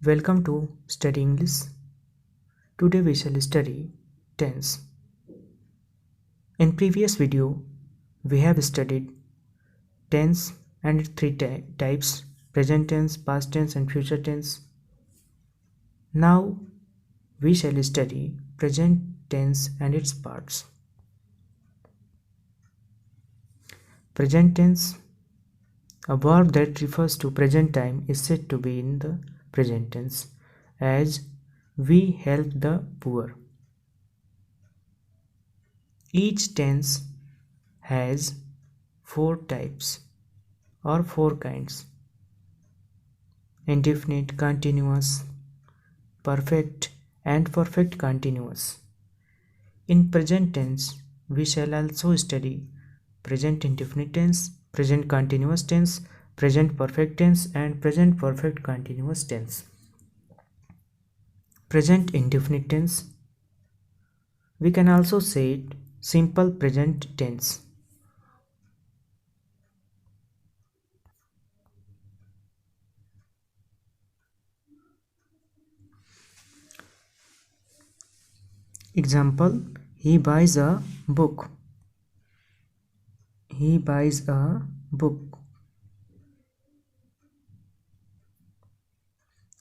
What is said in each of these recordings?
Welcome to Study English. Today we shall study tense. In previous video, we have studied tense and its three types: present tense, past tense and future tense. Now we shall study present tense and its parts. Present tense, a verb that refers to present time, is said to be in the present tense, as we help the poor. Each tense has four types or four kinds: indefinite, continuous, perfect and perfect continuous. In present tense, we shall also study present indefinite tense, present continuous tense, present perfect tense and present perfect continuous tense. Present indefinite tense, we can also say it simple present tense. Example, he buys a book. He buys a book.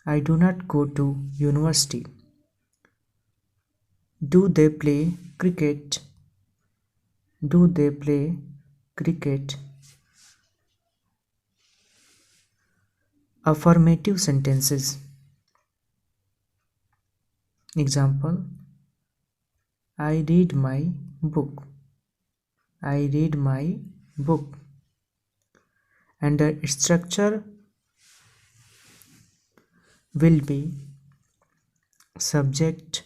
I do not go to university. Do they play cricket? Do they play cricket? Affirmative sentences. Example, I read my book. I read my book. And the structure will be subject,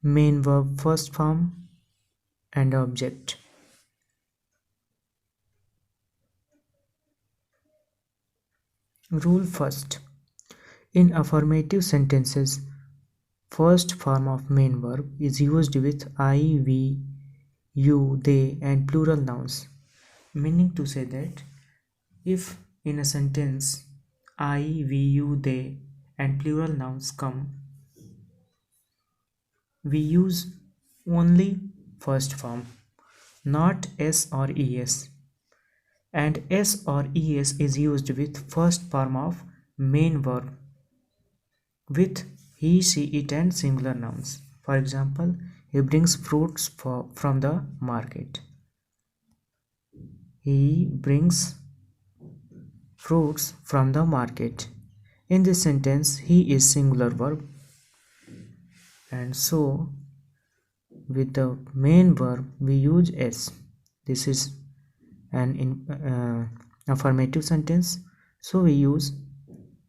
main verb first form and object. Rule first. In affirmative sentences, first form of main verb is used with I, we, you, they and plural nouns, meaning to say that if in a sentence I, we, you, they and plural nouns come, we use only first form, not s or es, and s or es is used with first form of main verb with he, she, it and singular nouns. For example, he brings fruits from the market. He brings fruits from the market. In this sentence, he is singular verb, and so with the main verb we use s. This is an affirmative sentence, so we use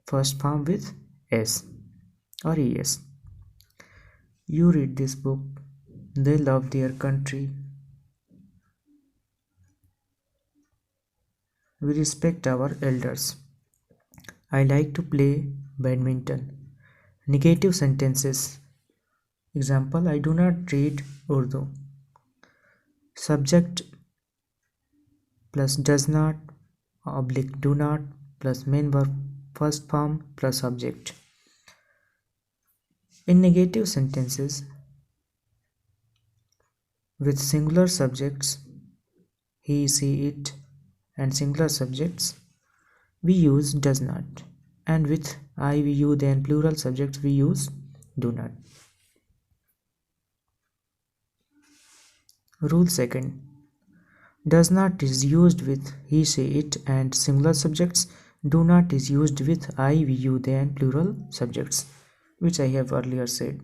first form with s or es. You read this book. They love their country. We respect our elders. I like to play badminton. Negative sentences. Example, I do not read Urdu. Subject plus does not oblique do not plus main verb first form plus object. In negative sentences with singular subjects, he, she, it and singular subjects, we use does not, and with I, we, you, they and plural subjects we use do not. Rule second. Does not is used with he, she, it and singular subjects. Do not is used with I, we, you, they and plural subjects, which I have earlier said.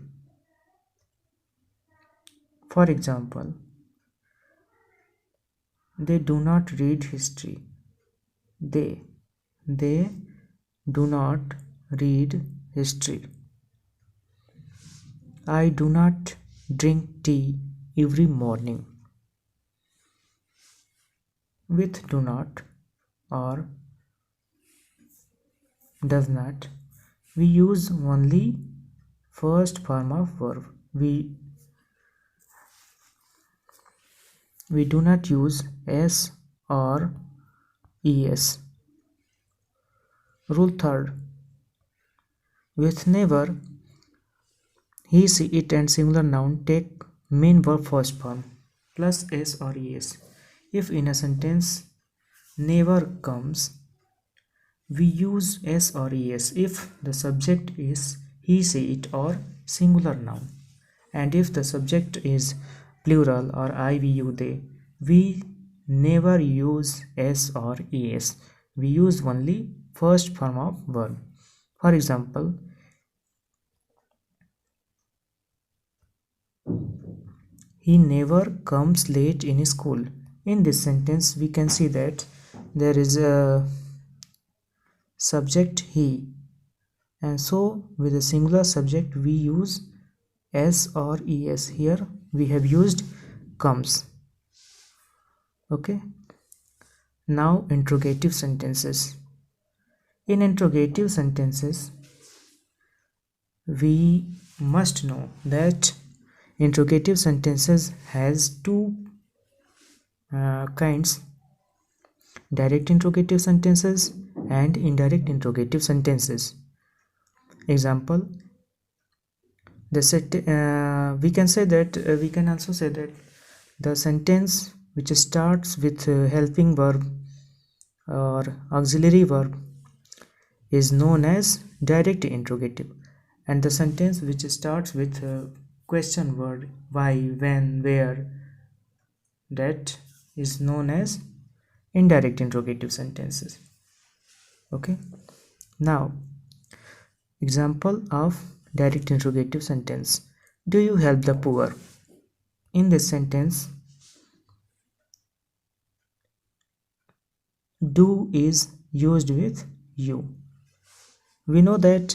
For example, they do not read history. They do not read history. I do not drink tea every morning. With do not or does not, we use only first form of verb. We do not use s or es. Rule third. With never, he, she, it and singular noun take main verb first form plus s or es. If in a sentence never comes, we use s or es if the subject is he, she, it or singular noun, and if the subject is plural or I, we, you, they, we never use s or es. We use only first form of verb. For example, he never comes late in school. In this sentence, we can see that there is a subject he, and so with a singular subject we use s or es. Here we have used comes. Okay. Now interrogative sentences. In interrogative sentences, we must know that interrogative sentences has two kinds: direct interrogative sentences and indirect interrogative sentences. Example, we can say that we can also say that the sentence which starts with helping verb or auxiliary verb is known as direct interrogative, and the sentence which starts with question word why, when, where, that is known as indirect interrogative sentences. Okay. Now, example of direct interrogative sentence: do you help the poor? In this sentence, do is used with you. We know that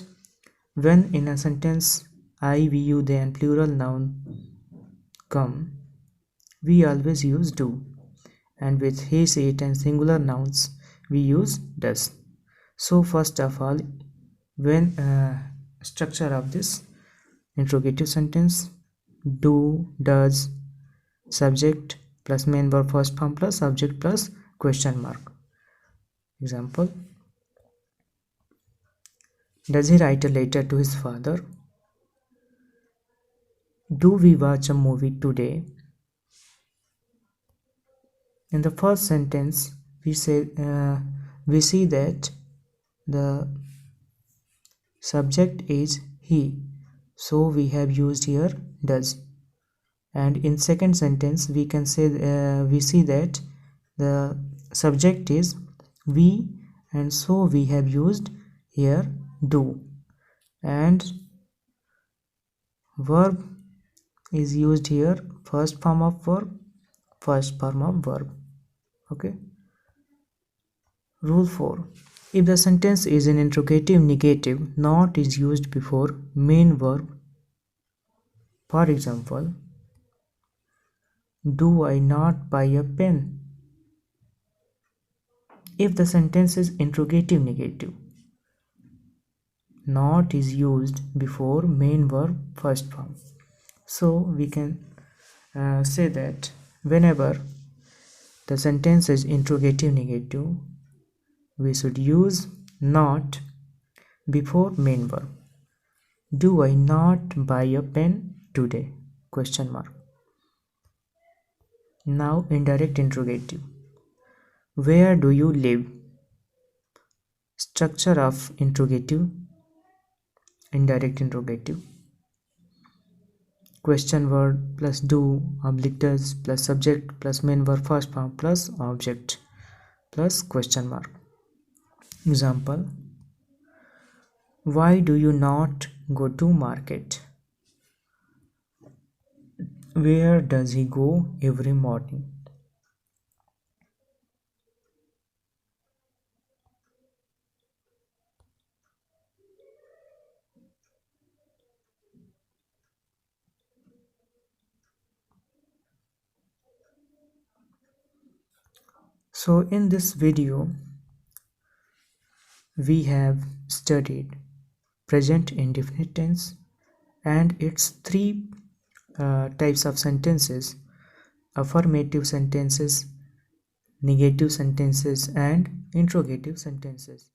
when in a sentence I, we, you, they and plural noun come, we always use do, and with he, she, it and singular nouns we use does. So first of all, when structure of this interrogative sentence: do, does, subject plus main verb first form plus subject plus question mark. Example, does he write a letter to his father? Do we watch a movie today? In the first sentence, we see that the subject is he, so we have used here does. And in second sentence, we can say we see that the subject is we, and so we have used here do, and verb is used here first form of verb, first form of verb. Okay. Rule 4. If the sentence is in interrogative negative, not is used before main verb. For example, do I not buy a pen? If the sentence is interrogative negative, not is used before main verb first form. So we can say that whenever the sentence is interrogative negative, we should use not before main verb. Do I not buy a pen today? Question mark. Now indirect interrogative. Where do you live? Structure of interrogative, indirect interrogative: question word plus do oblique does plus subject plus main verb first form plus object plus question mark. Example, why do you not go to market? Where does he go every morning? So in this video, we have studied present indefinite tense and its three types of sentences: affirmative sentences, negative sentences, and interrogative sentences.